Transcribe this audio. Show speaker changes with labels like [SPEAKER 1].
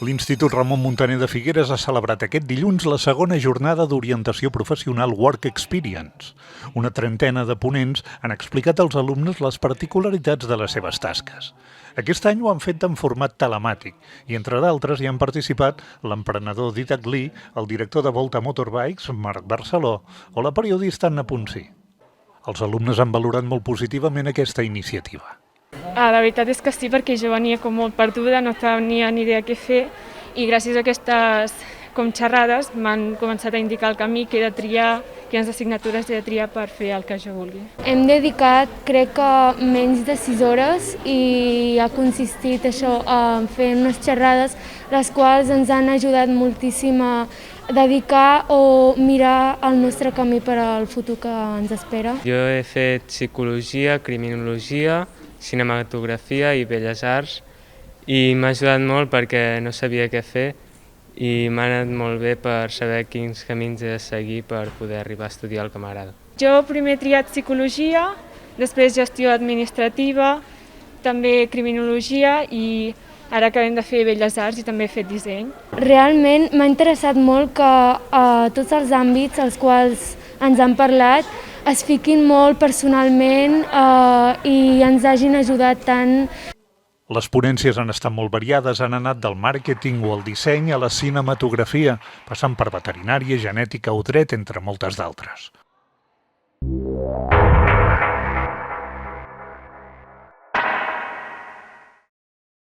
[SPEAKER 1] L'Institut Ramon Muntaner de Figueres ha celebrat aquest dilluns la segona jornada d'orientació professional Work Experience. Una trentena de ponents han explicat als alumnes les particularitats de les seves tasques. Aquest any ho han fet en format telemàtic i, entre d'altres, hi han participat l'emprenedor Didac Lee, el director de Volta Motorbikes, Marc Barceló, o la periodista Anna Ponsí. Els alumnes han valorat molt positivament aquesta iniciativa.
[SPEAKER 2] La veritat és que sí, perquè jo venia com molt perduda, no tenia ni idea què fer i gràcies a aquestes xerrades m'han començat a indicar el camí que he de triar, quines assignatures he de triar per fer el que jo vulgui.
[SPEAKER 3] Hem dedicat, crec que menys de 6 hores i ha consistit això en fer unes xerrades les quals ens han ajudat moltíssim a dedicar o mirar el nostre camí per al futur que ens espera.
[SPEAKER 4] Jo he fet psicologia, criminologia, cinematografia i belles arts i m'ha ajudat molt perquè no sabia què fer i m'ha anat molt bé per saber quins camins he de seguir per poder arribar a estudiar el que m'agrada.
[SPEAKER 2] Jo primer he triat psicologia, després gestió administrativa, també criminologia i ara acabem de fer belles arts i també he fet disseny.
[SPEAKER 3] Realment m'ha interessat molt que tots els àmbits als quals ens han parlat es fiquin molt personalment i ens hagin ajudat tant.
[SPEAKER 1] Les ponències han estat molt variades, han anat del màrqueting o el disseny a la cinematografia, passant per veterinària, genètica o dret, entre moltes d'altres.